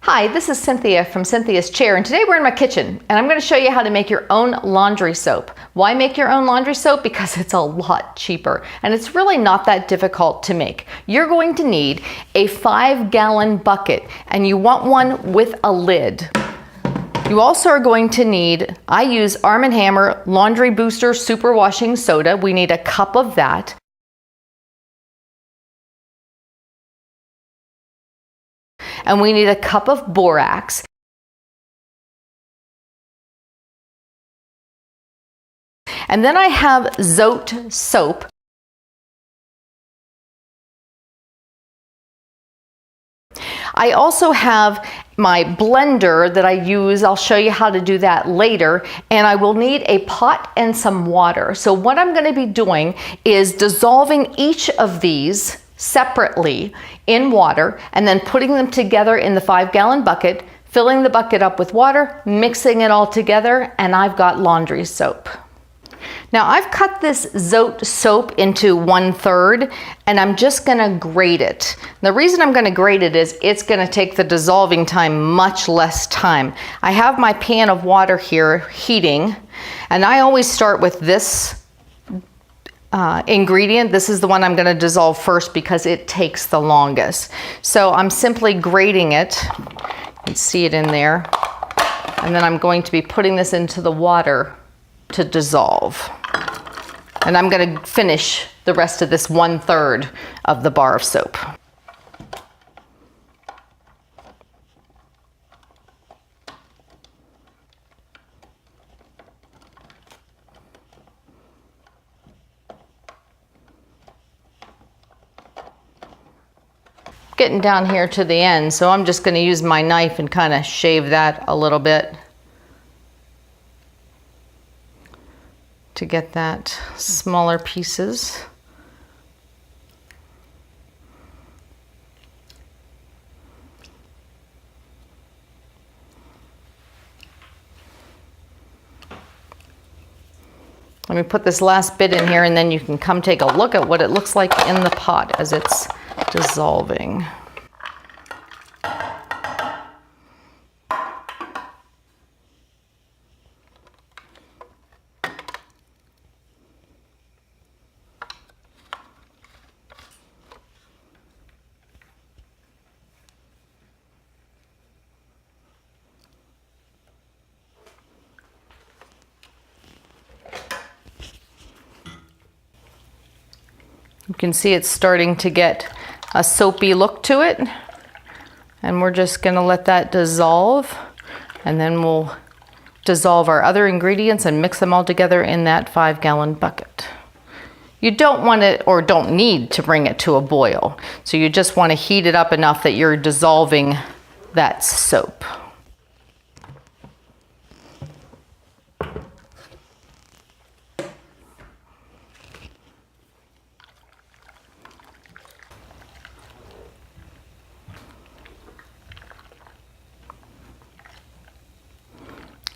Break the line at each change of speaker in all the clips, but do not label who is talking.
Hi, this is Cynthia from Cynthia's Chair, and today we're in my kitchen and I'm going to show you how to make your own laundry soap. Why make your own laundry soap? Because it's a lot cheaper and it's really not that difficult to make. You're going to need a 5-gallon bucket and you want one with a lid. You also are going to need, I use Arm&Hammer Laundry Booster Superwashing Soda. We need a cup of that. And we need a cup of borax. And then I have Zote soap. I also have my blender that I use. I'll show you how to do that later. And I will need a pot and some water. So what I'm going to be doing is dissolving each of these separately in water and then putting them together in the 5-gallon bucket, filling the bucket up with water, mixing it all together, and I've got laundry soap. Now I've cut this Zote soap into 1/3 and I'm just going to grate it. The reason I'm going to grate it is it's going to take the dissolving time much less time. I have my pan of water here heating and I always start with this ingredient. This is the one I'm going to dissolve first because it takes the longest. So I'm simply grating it. You can see it in there. And then I'm going to be putting this into the water to dissolve. And I'm going to finish the rest of this 1/3 of the bar of soap. Getting down here to the end, so I'm just going to use my knife and kind of shave that a little bit to get that smaller pieces. Let me put this last bit in here and then you can come take a look at what it looks like in the pot as it's dissolving. You can see it's starting to get a soapy look to it, and we're just going to let that dissolve, and then we'll dissolve our other ingredients and mix them all together in that 5-gallon bucket. You don't want it or don't need to bring it to a boil, so you just want to heat it up enough that you're dissolving that soap.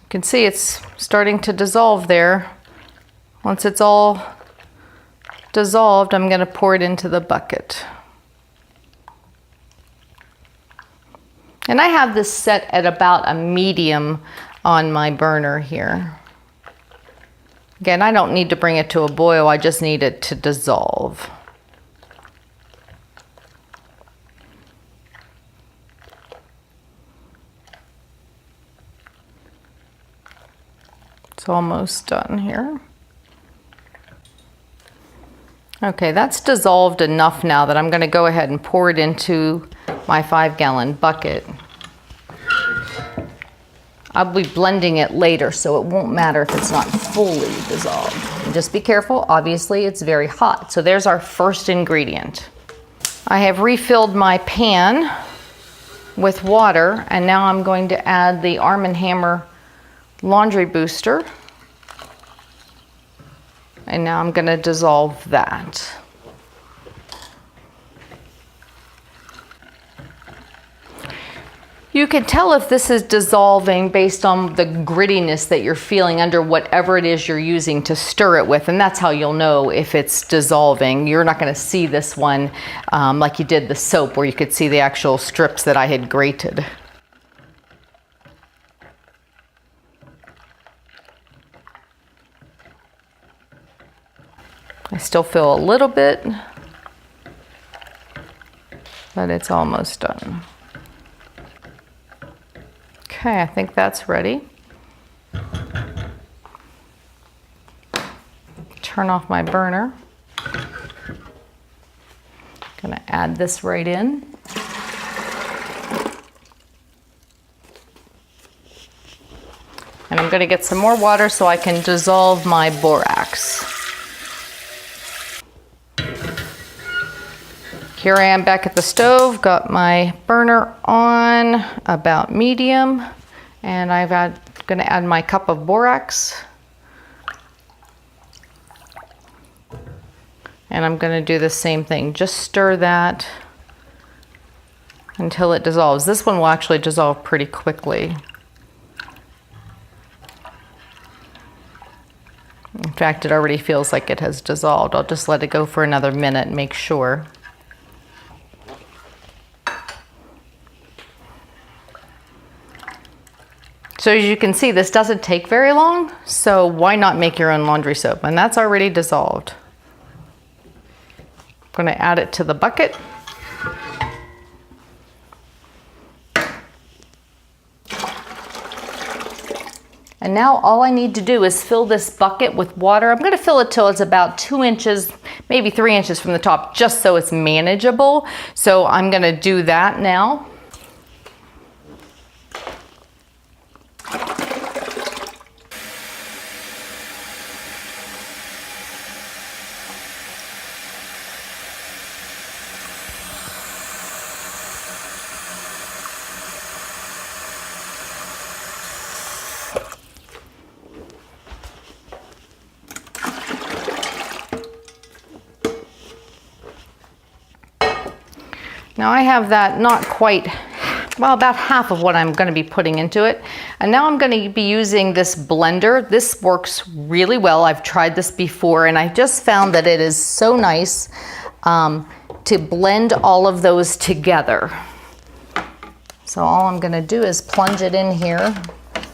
You can see it's starting to dissolve there. Once it's all dissolved, I'm going to pour it into the bucket. And I have this set at about a medium on my burner here. Again, I don't need to bring it to a boil, I just need it to dissolve. It's almost done here. Okay, that's dissolved enough now that I'm going to go ahead and pour it into my 5-gallon bucket. I'll be blending it later, so it won't matter if it's not fully dissolved. And just be careful, obviously it's very hot. So there's our first ingredient. I have refilled my pan with water, and now I'm going to add the Arm&Hammer Laundry Booster. And now I'm going to dissolve that. You can tell if this is dissolving based on the grittiness that you're feeling under whatever it is you're using to stir it with, and that's how you'll know if it's dissolving. You're not going to see this one like you did the soap, where you could see the actual strips that I had grated. still feel a little bit, but it's almost done. Okay, I think that's ready. Turn off my burner. Gonna add this right in. And I'm gonna get some more water so I can dissolve my borax. Here I am back at the stove, got my burner on about medium, and gonna add my cup of borax. And I'm gonna do the same thing, just stir that until it dissolves. This one will actually dissolve pretty quickly. In fact, it already feels like it has dissolved. I'll just let it go for another minute and make sure. So as you can see, this doesn't take very long, so why not make your own laundry soap? And that's already dissolved. I'm going to add it to the bucket. And now all I need to do is fill this bucket with water. I'm going to fill it till it's about 2 inches, maybe 3 inches from the top, just so it's manageable. So I'm going to do that now. Now I have that not quite, well, about half of what I'm going to be putting into it. And now I'm going to be using this blender. This works really well. I've tried this before and I just found that it is so nice to blend all of those together. So all I'm going to do is plunge it in here,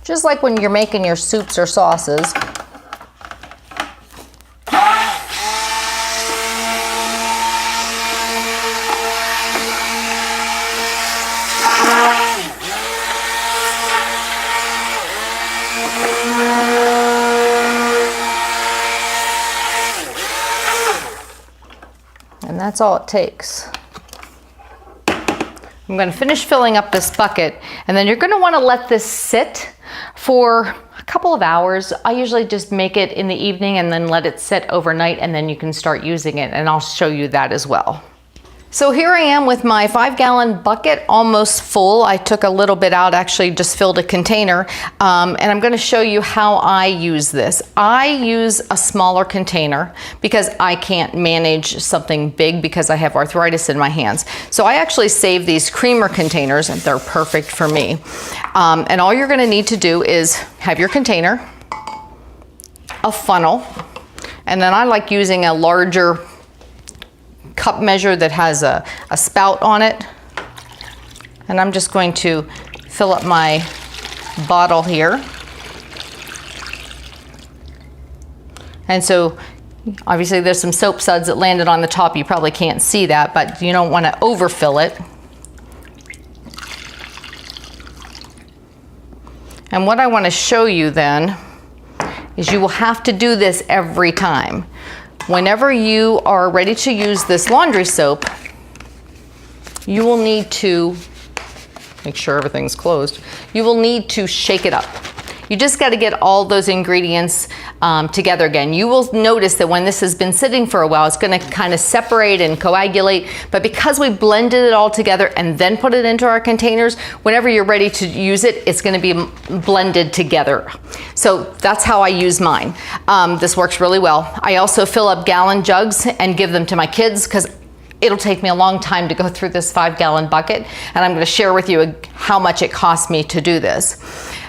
just like when you're making your soups or sauces. And that's all it takes. I'm going to finish filling up this bucket, and then you're going to want to let this sit for a couple of hours. I usually just make it in the evening and then let it sit overnight, and then you can start using it, and I'll show you that as well. So here I am with my 5-gallon bucket almost full. I took a little bit out, actually just filled a container, and I'm going to show you how I use this. I use a smaller container because I can't manage something big because I have arthritis in my hands. So I actually save these creamer containers, and they're perfect for me. And all you're going to need to do is have your container, a funnel, and then I like using a larger cup measure that has a spout on it. And I'm just going to fill up my bottle here. And so obviously there's some soap suds that landed on the top. You probably can't see that, but you don't want to overfill it. And what I want to show you then is you will have to do this every time. Whenever you are ready to use this laundry soap, you will need to make sure everything's closed. You will need to shake it up. You just got to get all those ingredients together again. You will notice that when this has been sitting for a while, it's going to kind of separate and coagulate. But because we blended it all together and then put it into our containers, whenever you're ready to use it, it's going to be blended together. So that's how I use mine. This works really well. I also fill up gallon jugs and give them to my kids because it'll take me a long time to go through this 5-gallon bucket, and I'm going to share with you how much it cost me to do this.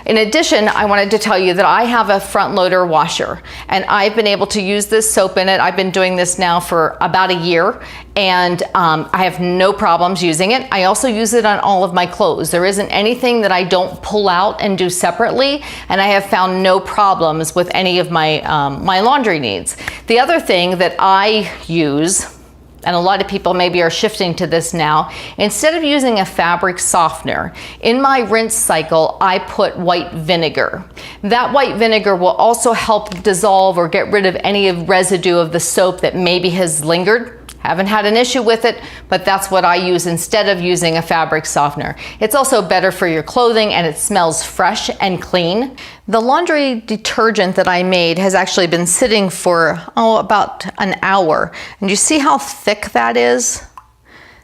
In addition, I wanted to tell you that I have a front loader washer, and I've been able to use this soap in it. I've been doing this now for about a year, and I have no problems using it. I also use it on all of my clothes. There isn't anything that I don't pull out and do separately, and I have found no problems with any of my, my laundry needs. The other thing that I use, and a lot of people maybe are shifting to this now, instead of using a fabric softener, in my rinse cycle, I put white vinegar. That white vinegar will also help dissolve or get rid of any residue of the soap that maybe has lingered. Haven't had an issue with it, but that's what I use instead of using a fabric softener. It's also better for your clothing, and it smells fresh and clean. The laundry detergent that I made has actually been sitting for, about an hour. And you see how thick that is?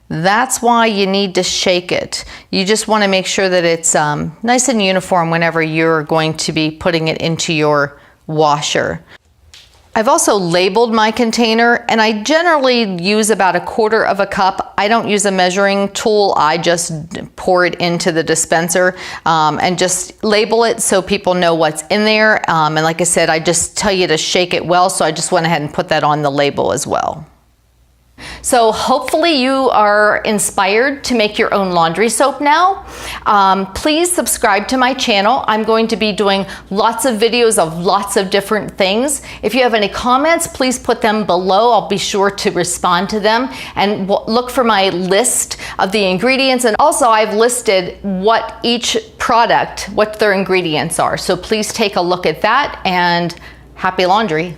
That's why you need to shake it. You just want to make sure that it's nice and uniform whenever you're going to be putting it into your washer. I've also labeled my container, and I generally use about 1/4 cup. I don't use a measuring tool. I just pour it into the dispenser and just label it so people know what's in there. And like I said, I just tell you to shake it well, so I just went ahead and put that on the label as well. So hopefully you are inspired to make your own laundry soap now. Please subscribe to my channel. I'm going to be doing lots of videos of lots of different things. If you have any comments, please put them below. I'll be sure to respond to them, and look for my list of the ingredients. And also I've listed what each product, what their ingredients are. So please take a look at that, and happy laundry.